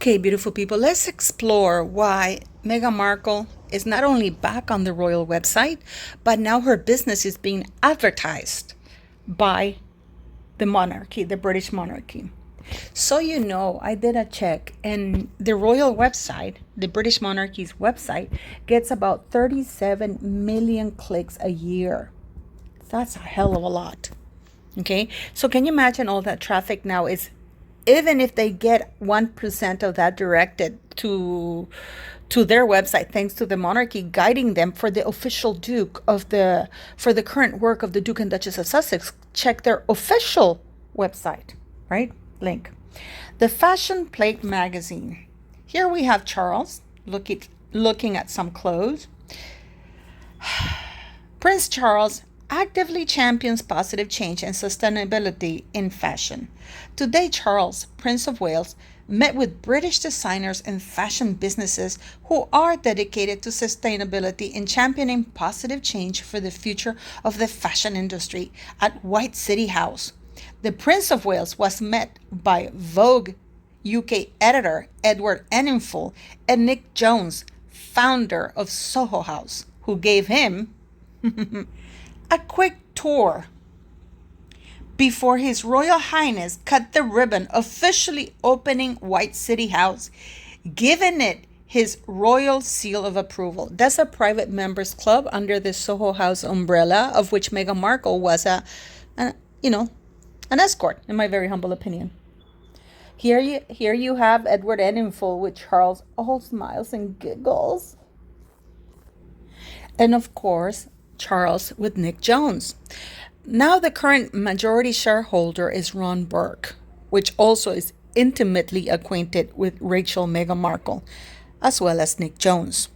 Okay, beautiful people, let's explore why Meghan Markle is not only back on the royal website, but now her business is being advertised by the monarchy, the British monarchy. So, I did a check, and the royal website, the British monarchy's website, gets about 37 million clicks a year. That's a hell of a lot. Okay, so can you imagine all that traffic now is, even if they get 1% of that directed to their website, thanks to the monarchy guiding them for the official for the current work of the Duke and Duchess of Sussex, check their official website, right? Link. The Fashion Plate magazine. Here we have Charles looking at some clothes. Prince Charles actively champions positive change and sustainability in fashion. Today, Charles, Prince of Wales, met with British designers and fashion businesses who are dedicated to sustainability and championing positive change for the future of the fashion industry at White City House. The Prince of Wales was met by Vogue UK editor Edward Enninful and Nick Jones, founder of Soho House, who gave him a quick tour before His Royal Highness cut the ribbon, officially opening White City House, giving it his royal seal of approval. That's a private members club under the Soho House umbrella, of which Meghan Markle was an escort, in my very humble opinion. Here you have Edward Enninful with Charles, all smiles and giggles. And of course, Charles with Nick Jones. Now the current majority shareholder is Ron Burke, which also is intimately acquainted with Rachel Meghan Markle, as well as Nick Jones.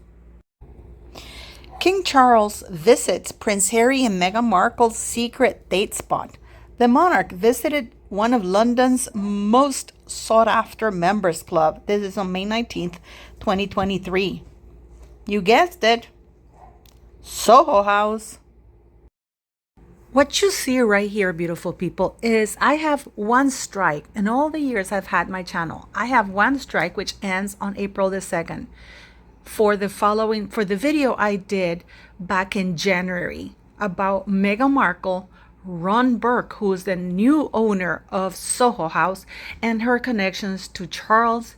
King Charles visits Prince Harry and Meghan Markle's secret date spot. The monarch visited one of London's most sought-after members club. This is on May 19th, 2023. You guessed it. Soho House. What you see right here, beautiful people, is I have one strike. In all the years I've had my channel, I have one strike which ends on April the 2nd for the video I did back in January about Meghan Markle, Ron Burke, who is the new owner of Soho House, and her connections to Charles,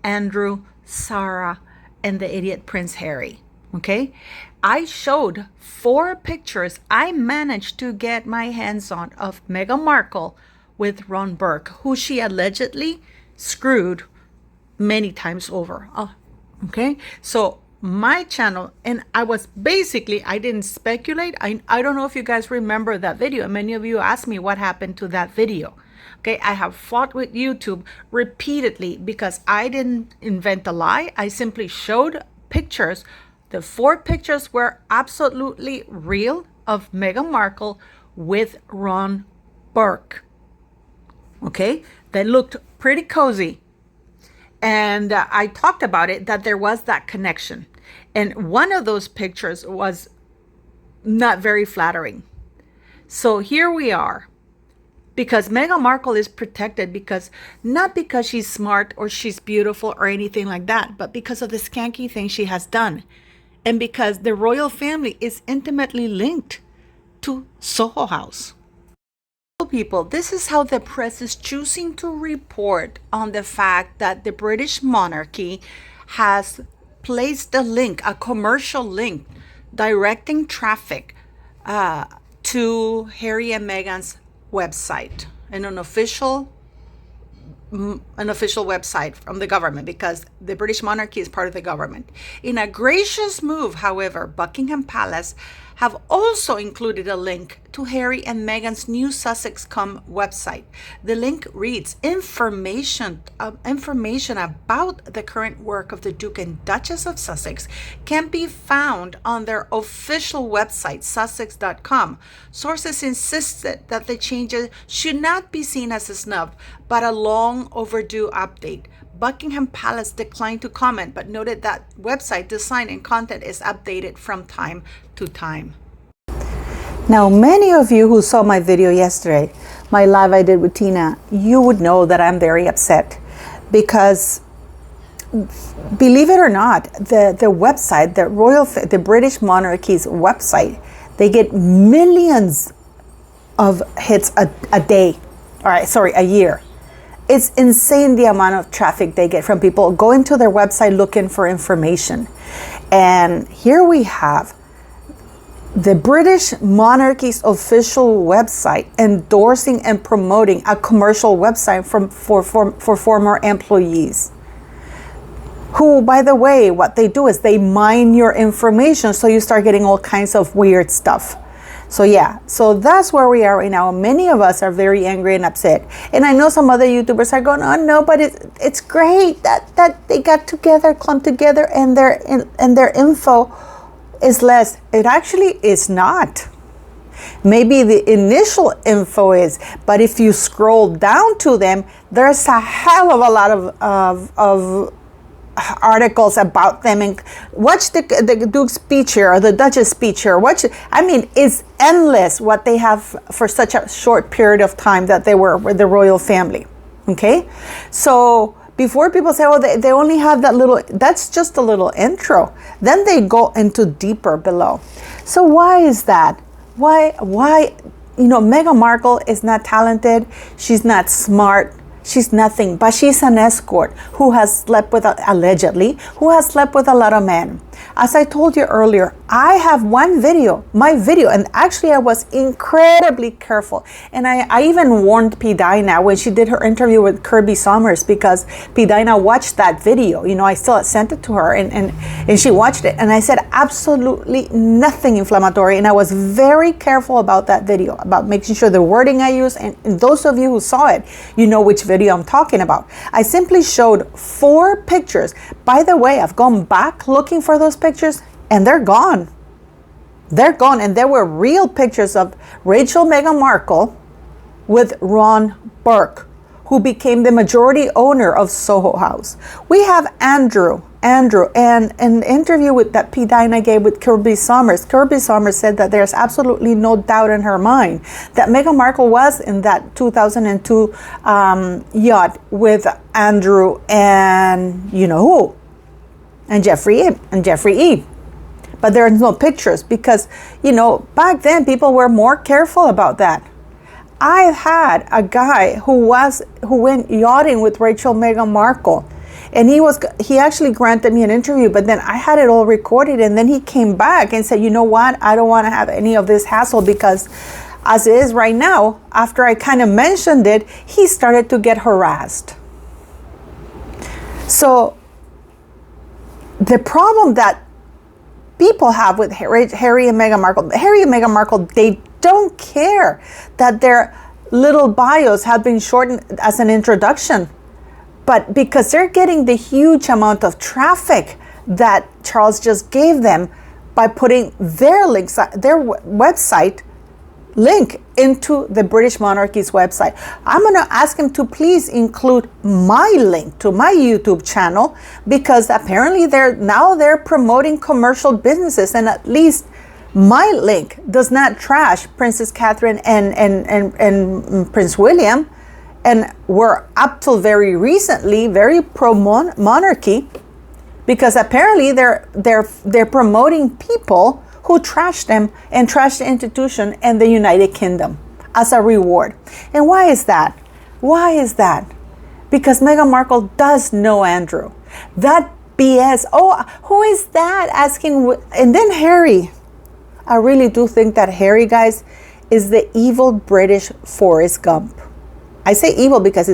Andrew, Sarah, and the idiot Prince Harry. Okay, I showed 4 pictures I managed to get my hands on of Meghan Markle with Ron Burke, who she allegedly screwed many times over. Okay, so my channel, and I didn't speculate. I don't know if you guys remember that video. Many of you asked me what happened to that video. Okay, I have fought with YouTube repeatedly because I didn't invent a lie. I simply showed pictures. The 4 pictures were absolutely real of Meghan Markle with Ron Burke. Okay, they looked pretty cozy. And I talked about it, that there was that connection. And one of those pictures was not very flattering. So here we are. Because Meghan Markle is protected not because she's smart or she's beautiful or anything like that, but because of the skanky thing she has done. And because the royal family is intimately linked to Soho House. People, this is how the press is choosing to report on the fact that the British monarchy has placed a commercial link, directing traffic to Harry and Meghan's website, and an official website from the government, because the British monarchy is part of the government. In a gracious move, however, Buckingham Palace have also included a link to Harry and Meghan's new Sussex.com website. The link reads, information about the current work of the Duke and Duchess of Sussex can be found on their official website, Sussex.com. Sources insisted that the changes should not be seen as a snub, but a long overdue update. Buckingham Palace declined to comment, but noted that website design and content is updated from time to time. Now, many of you who saw my video yesterday, my live I did with Tina, you would know that I'm very upset because believe it or not, the website, the British monarchy's website, they get millions of hits a day. All right, sorry, a year. It's insane the amount of traffic they get from people going to their website looking for information. And here we have the British monarchy's official website endorsing and promoting a commercial website for former employees. Who, by the way, what they do is they mine your information, so you start getting all kinds of weird stuff. So yeah, so that's where we are right now. Many of us are very angry and upset. And I know some other YouTubers are going, oh no, but it's great that they got together, clumped together, and their info is less. It actually is not. Maybe the initial info is, but if you scroll down to them, there's a hell of a lot of articles about them, and watch the Duke's speech here or the Duchess speech here. It's endless what they have for such a short period of time that they were with the royal family. Okay, so before people say, oh, they only have that's just a little intro. Then they go into deeper below. So why is that? Why? Meghan Markle is not talented. She's not smart. She's nothing, but she's an escort who has slept with, allegedly, who has slept with a lot of men. As I told you earlier, I have my video, and actually I was incredibly careful. And I even warned P. Dinah when she did her interview with Kirby Sommers, because P. Dinah watched that video. I still sent it to her, and she watched it. And I said absolutely nothing inflammatory. And I was very careful about that video, about making sure the wording I use, and those of you who saw it, you know which video I'm talking about. I simply showed 4 pictures. By the way, I've gone back looking for those pictures, and they're gone. They're gone. And there were real pictures of Rachel Meghan Markle with Ron Burke, who became the majority owner of Soho House. We have Andrew, and an interview that P. Dinah gave with Kirby Sommers. Kirby Sommers said that there's absolutely no doubt in her mind that Meghan Markle was in that 2002 yacht with Andrew and you know who, and Jeffrey E. But there's no pictures because, back then people were more careful about that. I had a guy who went yachting with Rachel Meghan Markle, and he actually granted me an interview, but then I had it all recorded, and then he came back and said, you know what, I don't want to have any of this hassle, because as it is right now, after I kind of mentioned it, he started to get harassed. So the problem that people have with Harry and Meghan Markle, they don't care that their little bios have been shortened as an introduction. But because they're getting the huge amount of traffic that Charles just gave them by putting their links, their website link into the British monarchy's website. I'm going to ask him to please include my link to my YouTube channel, because apparently they're promoting commercial businesses, and at least my link does not trash Princess Catherine and Prince William. And were up till very recently very pro-monarchy, because apparently they're promoting people who trash them and trash the institution and the United Kingdom as a reward. And why is that? Why is that? Because Meghan Markle does know Andrew. That BS. Oh, who is that? Asking. And then Harry. I really do think that Harry, guys, is the evil British Forrest Gump. I say evil because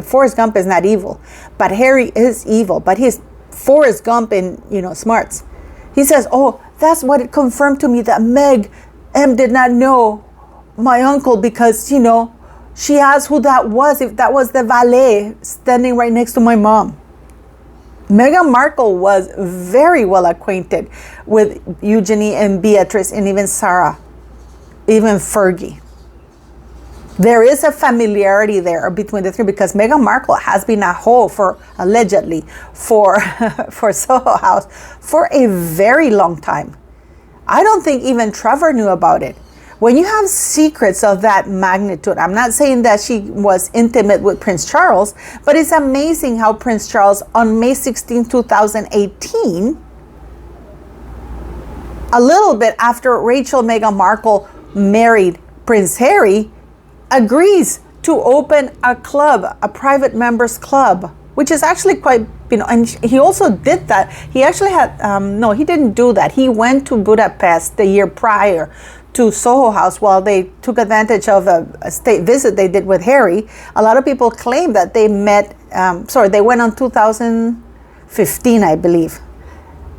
Forrest Gump is not evil, but Harry is evil. But he's Forrest Gump in smarts. He says, "Oh, that's what it confirmed to me that Meg M did not know my uncle, because she asked who that was, if that was the valet standing right next to my mom." Meghan Markle was very well acquainted with Eugenie and Beatrice and even Sarah, even Fergie. There is a familiarity there between the three, because Meghan Markle has been a hoe allegedly for Soho House for a very long time. I don't think even Trevor knew about it. When you have secrets of that magnitude, I'm not saying that she was intimate with Prince Charles, but it's amazing how Prince Charles, on May 16, 2018, a little bit after Meghan Markle married Prince Harry, agrees to open a club, a private members club, which is actually quite, and he also did that. He actually had, no, he didn't do that. He went to Budapest the year prior to Soho House while they took advantage of a state visit they did with Harry. A lot of people claim that they met, they went on 2015, I believe,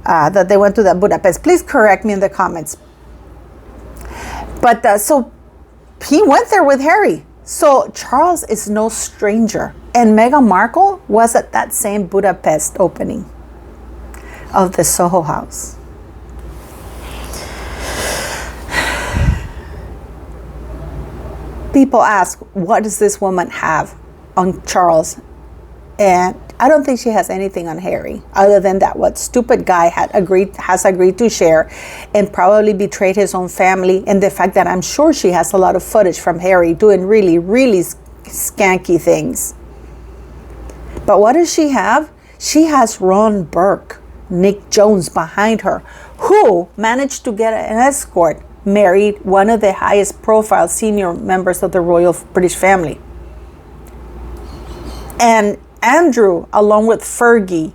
that they went to that Budapest. Please correct me in the comments. But so he went there with Harry. So Charles is no stranger. And Meghan Markle was at that same Budapest opening of the Soho House. People ask, what does this woman have on Charles? And I don't think she has anything on Harry, other than that what stupid guy has agreed to share and probably betrayed his own family, and the fact that I'm sure she has a lot of footage from Harry doing really, really skanky things. But what does she have? She has Ron Burke, Nick Jones behind her, who managed to get an escort, married one of the highest profile senior members of the royal British family. And Andrew, along with Fergie,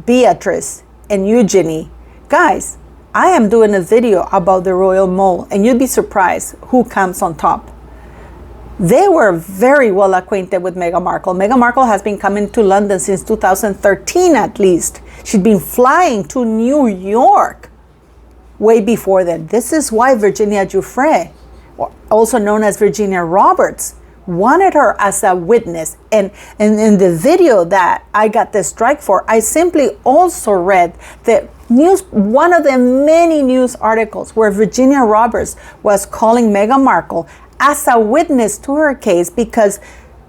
Beatrice, and Eugenie. Guys, I am doing a video about the royal mole, and you'd be surprised who comes on top. They were very well acquainted with Meghan Markle. Meghan Markle has been coming to London since 2013 at least. She'd been flying to New York way before then. This is why Virginia Giuffre, also known as Virginia Roberts, wanted her as a witness. And in the video that I got the strike for, I simply also read the news, one of the many news articles where Virginia Roberts was calling Meghan Markle as a witness to her case because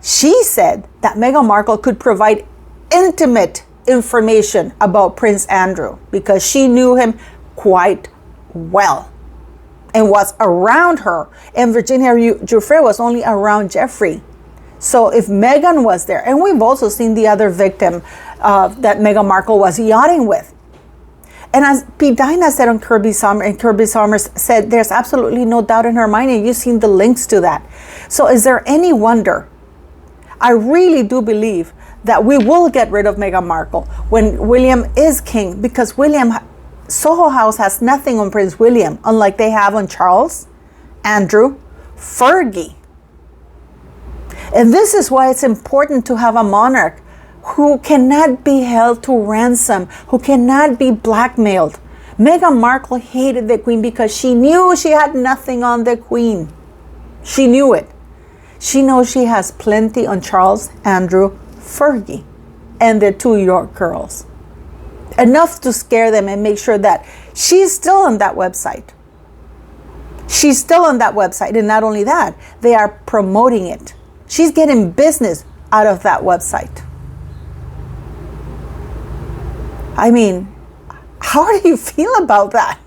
she said that Meghan Markle could provide intimate information about Prince Andrew because she knew him quite well and was around her, and Virginia Giuffre was only around Jeffrey. So if Meghan was there, and we've also seen the other victim that Meghan Markle was yachting with. And as Pete Dinah said on Kirby Summers said, there's absolutely no doubt in her mind, and you've seen the links to that. So is there any wonder? I really do believe that we will get rid of Meghan Markle when William is king, because Soho House has nothing on Prince William, unlike they have on Charles, Andrew, Fergie. And this is why it's important to have a monarch who cannot be held to ransom, who cannot be blackmailed. Meghan Markle hated the Queen because she knew she had nothing on the Queen. She knew it. She knows she has plenty on Charles, Andrew, Fergie, and the 2 York girls. Enough to scare them and make sure that she's still on that website. She's still on that website. And not only that, they are promoting it. She's getting business out of that website. I mean, how do you feel about that?